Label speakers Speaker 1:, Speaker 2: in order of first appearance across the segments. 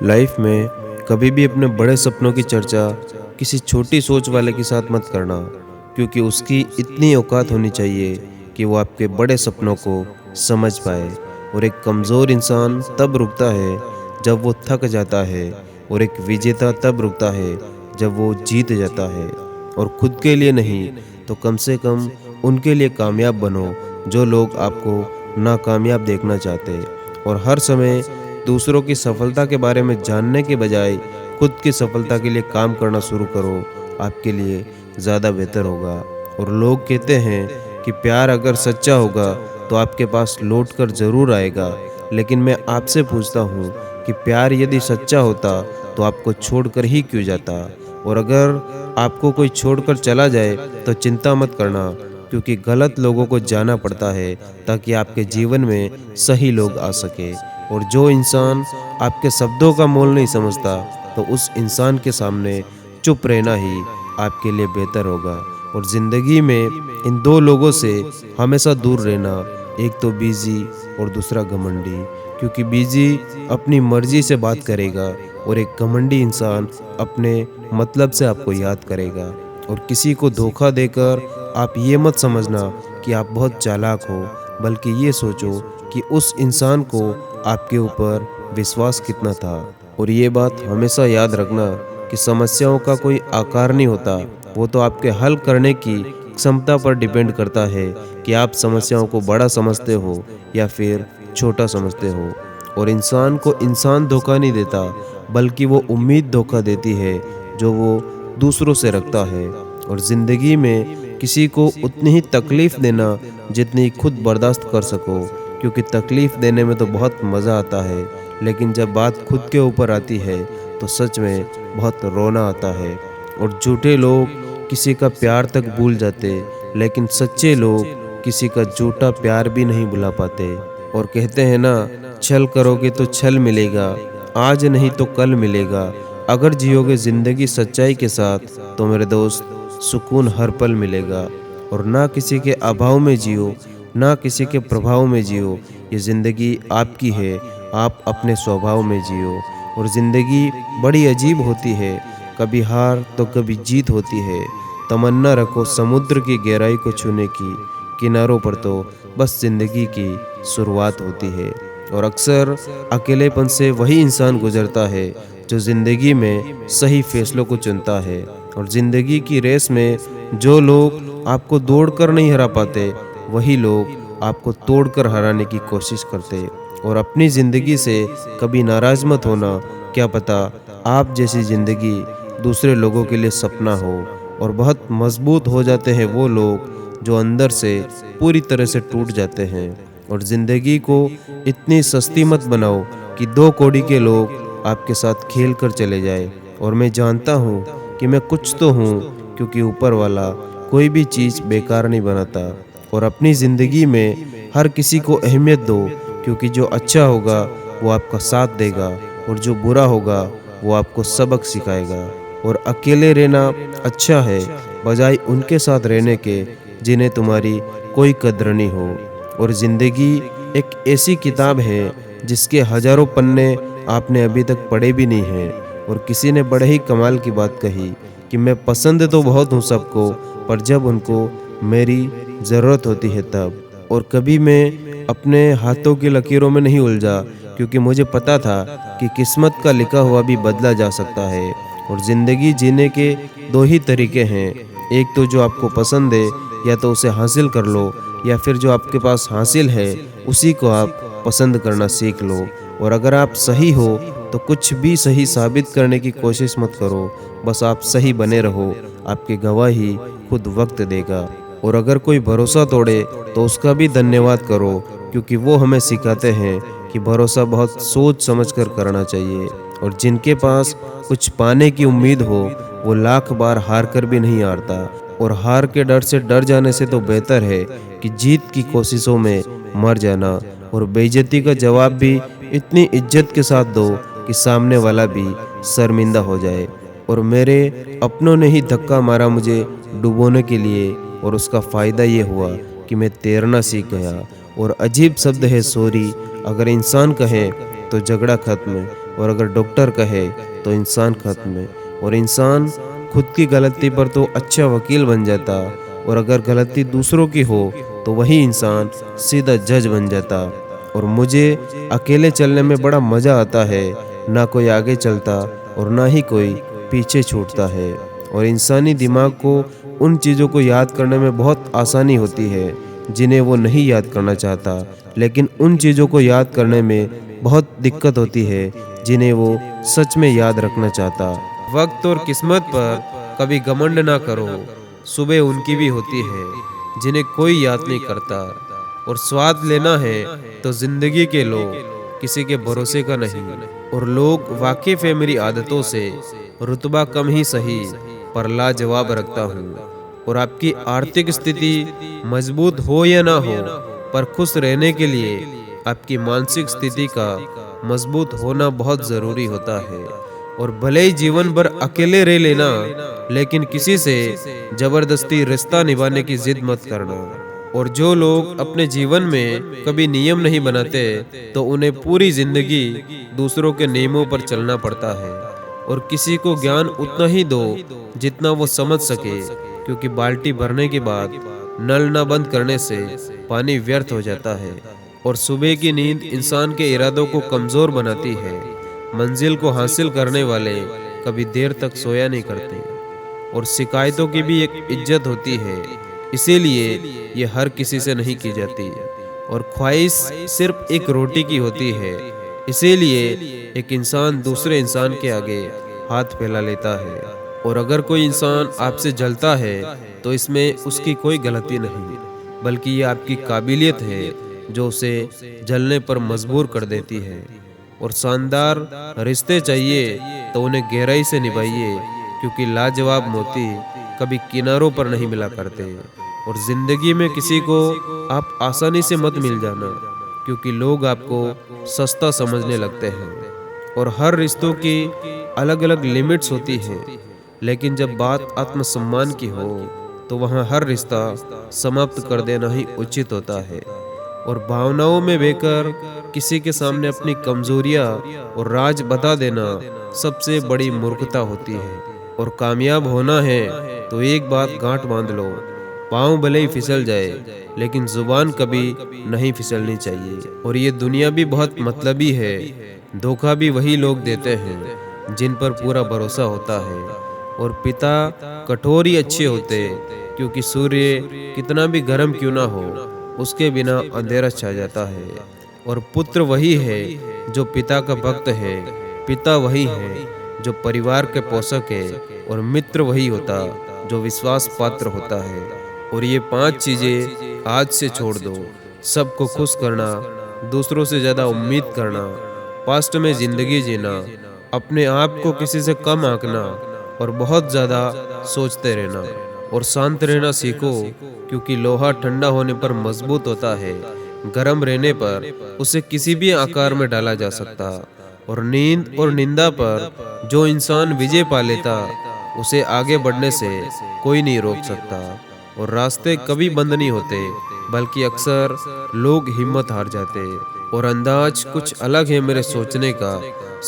Speaker 1: Life में कभी भी अपने बड़े सपनों की चर्चा किसी छोटी सोच वाले के साथ मत करना, क्योंकि उसकी इतनी औकात होनी चाहिए कि वो आपके बड़े सपनों को समझ पाए। और एक कमज़ोर इंसान तब रुकता है जब वो थक जाता है, और एक विजेता तब रुकता है जब वो जीत जाता है। और खुद के लिए नहीं तो कम से कम उनके लिए कामयाब बनो जो लोग आपको नाकामयाब देखना चाहते। और हर समय दूसरों की सफलता के बारे में जानने के बजाय खुद की सफलता के लिए काम करना शुरू करो, आपके लिए ज़्यादा बेहतर होगा। और लोग कहते हैं कि प्यार अगर सच्चा होगा तो आपके पास लौट कर ज़रूर आएगा, लेकिन मैं आपसे पूछता हूँ कि प्यार यदि सच्चा होता तो आपको छोड़कर ही क्यों जाता। और अगर आपको कोई छोड़कर चला जाए तो चिंता मत करना, क्योंकि गलत लोगों को जाना पड़ता है ताकि आपके जीवन में सही लोग आ सके। और जो इंसान आपके शब्दों का मोल नहीं समझता तो उस इंसान के सामने चुप रहना ही आपके लिए बेहतर होगा। और ज़िंदगी में इन दो लोगों से हमेशा दूर रहना, एक तो बिजी और दूसरा घमंडी, क्योंकि बिजी अपनी मर्जी से बात करेगा और एक घमंडी इंसान अपने मतलब से आपको याद करेगा। और किसी को धोखा देकर आप ये मत समझना कि आप बहुत चालाक हो, बल्कि ये सोचो कि उस इंसान को आपके ऊपर विश्वास कितना था। और ये बात हमेशा याद रखना कि समस्याओं का कोई आकार नहीं होता, वो तो आपके हल करने की क्षमता पर डिपेंड करता है कि आप समस्याओं को बड़ा समझते हो या फिर छोटा समझते हो। और इंसान को इंसान धोखा नहीं देता, बल्कि वो उम्मीद धोखा देती है जो वो दूसरों से रखता है। और ज़िंदगी में किसी को उतनी ही तकलीफ़ देना जितनी खुद बर्दाश्त कर सको, क्योंकि तकलीफ़ देने में तो बहुत मज़ा आता है, लेकिन जब बात खुद के ऊपर आती है तो सच में बहुत रोना आता है। और झूठे लोग किसी का प्यार तक भूल जाते, लेकिन सच्चे लोग किसी का झूठा प्यार भी नहीं भुला पाते। और कहते हैं ना, छल करोगे तो छल मिलेगा, आज नहीं तो कल मिलेगा। अगर जियोगे ज़िंदगी सच्चाई के साथ तो मेरे दोस्त सुकून हर पल मिलेगा। और ना किसी के अभाव में जियो, ना किसी के प्रभाव में जियो। ये ज़िंदगी आपकी है, आप अपने स्वभाव में जियो। और ज़िंदगी बड़ी अजीब होती है, कभी हार तो कभी जीत होती है। तमन्ना रखो समुद्र की गहराई को छूने की, किनारों पर तो बस ज़िंदगी की शुरुआत होती है। और अक्सर अकेलेपन से वही इंसान गुजरता है जो ज़िंदगी में सही फैसलों को चुनता है। और ज़िंदगी की रेस में जो लोग आपको दौड़कर नहीं हरा पाते, वही लोग आपको तोड़कर हराने की कोशिश करते। और अपनी ज़िंदगी से कभी नाराज़ मत होना, क्या पता आप जैसी ज़िंदगी दूसरे लोगों के लिए सपना हो। और बहुत मजबूत हो जाते हैं वो लोग जो अंदर से पूरी तरह से टूट जाते हैं। और ज़िंदगी को इतनी सस्ती मत बनाओ कि 2 कौड़ी के लोग आपके साथ खेल कर चले जाए। और मैं जानता हूँ कि मैं कुछ तो हूँ, क्योंकि ऊपर वाला कोई भी चीज़ बेकार नहीं बनाता। और अपनी ज़िंदगी में हर किसी को अहमियत दो, क्योंकि जो अच्छा होगा वो आपका साथ देगा, और जो बुरा होगा वो आपको सबक सिखाएगा। और अकेले रहना अच्छा है बजाय उनके साथ रहने के जिन्हें तुम्हारी कोई कद्र नहीं हो। और ज़िंदगी एक ऐसी किताब है जिसके हजारों पन्ने आपने अभी तक पढ़े भी नहीं हैं। और किसी ने बड़े ही कमाल की बात कही कि मैं पसंद तो बहुत हूँ सबको, पर जब उनको मेरी ज़रूरत होती है तब। और कभी मैं अपने हाथों की लकीरों में नहीं उलझा, क्योंकि मुझे पता था कि किस्मत का लिखा हुआ भी बदला जा सकता है। और ज़िंदगी जीने के 2 ही तरीके हैं, एक तो जो आपको पसंद है या तो उसे हासिल कर लो, या फिर जो आपके पास हासिल है उसी को आप पसंद करना सीख लो। और अगर आप सही हो तो कुछ भी सही साबित करने की कोशिश मत करो, बस आप सही बने रहो, आपकी गवाही खुद वक्त देगा। और अगर कोई भरोसा तोड़े तो उसका भी धन्यवाद करो, क्योंकि वो हमें सिखाते हैं कि भरोसा बहुत सोच समझ कर करना चाहिए। और जिनके पास कुछ पाने की उम्मीद हो वो लाख बार हार कर भी नहीं हारता। और हार के डर से डर जाने से तो बेहतर है कि जीत की कोशिशों में मर जाना। और बेइज्जती का जवाब भी इतनी इज्जत के साथ दो कि सामने वाला भी शर्मिंदा हो जाए। और मेरे अपनों ने ही धक्का मारा मुझे डुबोने के लिए, और उसका फ़ायदा ये हुआ कि मैं तैरना सीख गया। और अजीब शब्द है सॉरी, अगर इंसान कहे तो झगड़ा खत्म, और अगर डॉक्टर कहे तो इंसान खत्म है। और इंसान खुद की गलती पर तो अच्छा वकील बन जाता, और अगर गलती दूसरों की हो तो वही इंसान सीधा जज बन जाता। और मुझे अकेले चलने में बड़ा मज़ा आता है, ना कोई आगे चलता और ना ही कोई पीछे छूटता है। और इंसानी दिमाग को उन चीज़ों को याद करने में बहुत आसानी होती है जिन्हें वो नहीं याद करना चाहता, लेकिन उन चीज़ों को याद करने में बहुत दिक्कत होती है जिन्हें वो सच में याद रखना चाहता। वक्त और किस्मत पर कभी घमंड ना करो, सुबह उनकी भी होती है जिन्हें कोई याद नहीं करता। और स्वाद लेना है तो जिंदगी के लो, किसी के भरोसे का नहीं। और लोग वाकिफ है मेरी आदतों से, रुतबा कम ही सही पर लाजवाब रखता हूँ। और आपकी आर्थिक स्थिति मजबूत हो या ना हो, पर खुश रहने के लिए आपकी मानसिक स्थिति का मजबूत होना बहुत ज़रूरी होता है। और भले ही जीवन भर अकेले रह लेना, लेकिन किसी से जबरदस्ती रिश्ता निभाने की जिद मत करना। और जो लोग अपने जीवन में कभी नियम नहीं बनाते तो उन्हें पूरी जिंदगी दूसरों के नियमों पर चलना पड़ता है। और किसी को ज्ञान उतना ही दो जितना वो समझ सके, क्योंकि बाल्टी भरने के बाद नल न बंद करने से पानी व्यर्थ हो जाता है। और सुबह की नींद इंसान के इरादों को कमज़ोर बनाती है। मंजिल को हासिल करने वाले कभी देर तक सोया नहीं करते। और शिकायतों की भी एक इज्जत होती है, इसीलिए ये हर किसी से नहीं की जाती। और ख्वाहिश सिर्फ एक रोटी की होती है, इसीलिए एक इंसान दूसरे इंसान के आगे हाथ फैला लेता है। और अगर कोई इंसान आपसे जलता है तो इसमें उसकी कोई गलती नहीं, बल्कि ये आपकी काबिलियत है जो उसे जलने पर मजबूर कर देती है। और शानदार रिश्ते चाहिए तो उन्हें गहराई से निभाइए, क्योंकि लाजवाब मोती कभी किनारों पर नहीं मिला करते। और जिंदगी में किसी को आप आसानी से मत मिल जाना, क्योंकि लोग आपको सस्ता समझने लगते हैं। और हर रिश्तों की अलग अलग लिमिट्स होती हैं, लेकिन जब बात आत्मसम्मान की हो तो वहाँ हर रिश्ता समाप्त कर देना ही उचित होता है। और भावनाओं में बहकर किसी के सामने अपनी कमजोरियां और राज बता देना सबसे बड़ी मूर्खता होती है। और कामयाब होना है तो एक बात गांठ बांध लो, पाँव भले ही फिसल जाए लेकिन जुबान कभी नहीं फिसलनी चाहिए। और ये दुनिया भी बहुत मतलबी है, धोखा भी वही लोग देते हैं जिन पर पूरा भरोसा होता है। और पिता कठोर ही अच्छे होते, क्योंकि सूर्य कितना भी गर्म क्यों ना हो उसके बिना अंधेरा छा जाता है। और पुत्र वही है जो पिता का भक्त है, पिता वही है जो परिवार के पोषक है, और मित्र वही होता जो विश्वास पात्र होता है। और ये 5 चीज़ें आज से छोड़ दो। सबको खुश करना, दूसरों से ज़्यादा उम्मीद करना, पास्ट में ज़िंदगी जीना, अपने आप को किसी से कम आंकना, और बहुत ज़्यादा सोचते रहना। और शांत रहना सीखो, क्योंकि लोहा ठंडा होने पर मजबूत होता है, गर्म रहने पर उसे किसी भी आकार में डाला जा सकता। और नींद और निंदा पर जो इंसान विजय पा लेता उसे आगे बढ़ने से कोई नहीं रोक सकता। और रास्ते कभी बंद नहीं होते, बल्कि अक्सर लोग हिम्मत हार जाते। और अंदाज कुछ अलग है मेरे सोचने का,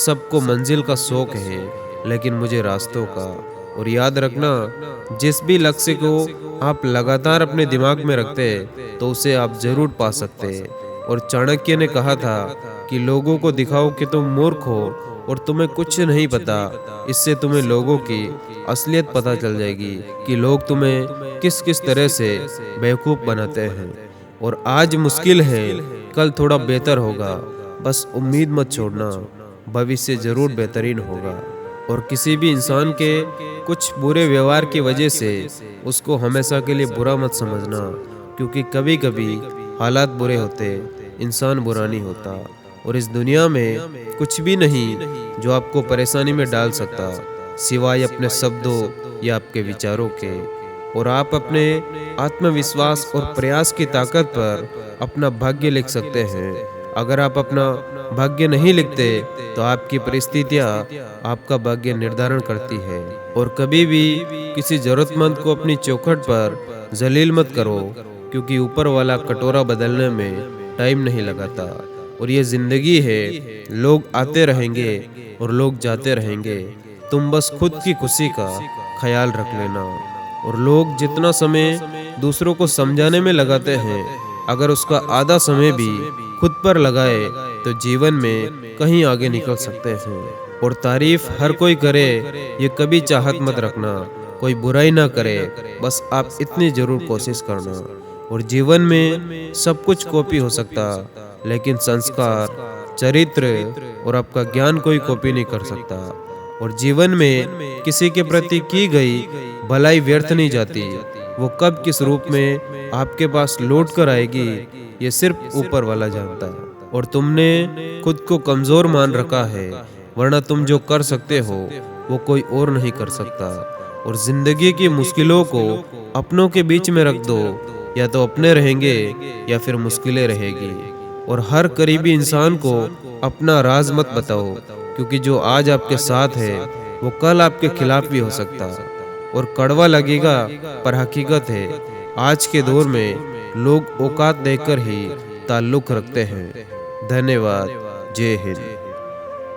Speaker 1: सबको मंजिल का शौक है लेकिन मुझे रास्तों का। और याद रखना, जिस भी लक्ष्य को आप लगातार अपने दिमाग में रखते तो उसे आप जरूर पा सकते। और चाणक्य ने कहा था कि लोगों को दिखाओ कि तुम मूर्ख हो और तुम्हें कुछ नहीं पता, इससे तुम्हें लोगों की असलियत पता चल जाएगी कि लोग तुम्हें किस किस तरह से बेवकूफ़ बनाते हैं। और आज मुश्किल है, कल थोड़ा बेहतर होगा, बस उम्मीद मत छोड़ना, भविष्य जरूर बेहतरीन होगा। और किसी भी इंसान के कुछ बुरे व्यवहार की वजह से उसको हमेशा के लिए बुरा मत समझना, क्योंकि कभी कभी हालात बुरे होते, इंसान बुरा नहीं होता। और इस दुनिया में कुछ भी नहीं जो आपको परेशानी में डाल सकता, सिवाय अपने शब्दों या आपके विचारों के। और आप अपने आत्मविश्वास और प्रयास की ताकत पर अपना भाग्य लिख सकते हैं। अगर आप अपना भाग्य नहीं लिखते तो आपकी परिस्थितियाँ आपका भाग्य निर्धारण करती है। और कभी भी किसी जरूरतमंद को अपनी चौखट पर जलील मत करो, क्योंकि ऊपर वाला कटोरा बदलने में टाइम नहीं लगाता। और ये जिंदगी है, लोग आते रहेंगे और लोग जाते रहेंगे। तुम बस खुद की खुशी का ख्याल रख लेना। और लोग जितना समय दूसरों को समझाने में लगाते हैं, अगर उसका आधा समय भी खुद पर लगाए तो जीवन में कहीं आगे निकल सकते हैं। और तारीफ हर कोई करे, ये कभी चाहत मत रखना। कोई बुराई ना करे, बस आप इतनी जरूर कोशिश करना। और जीवन में सब कुछ कॉपी हो सकता, लेकिन संस्कार, चरित्र और आपका ज्ञान कोई कॉपी नहीं कर सकता। और जीवन में किसी के प्रति की गई भलाई व्यर्थ नहीं जाती। वो कब किस रूप में आपके पास लौट कर आएगी, ये सिर्फ ऊपर वाला जानता है। और तुमने खुद को कमजोर मान रखा है, वरना तुम जो कर सकते हो वो कोई और नहीं कर सकता। और जिंदगी की मुश्किलों को अपनों के बीच में रख दो, या तो अपने रहेंगे या फिर मुश्किलें रहेगी। और हर करीबी इंसान को अपना राज मत बताओ, क्योंकि जो आज आपके साथ है वो कल आपके खिलाफ भी हो सकता। और कड़वा लगेगा पर हकीकत है, आज के दौर में लोग औकात देखकर ही ताल्लुक रखते हैं। धन्यवाद। जय हिंद।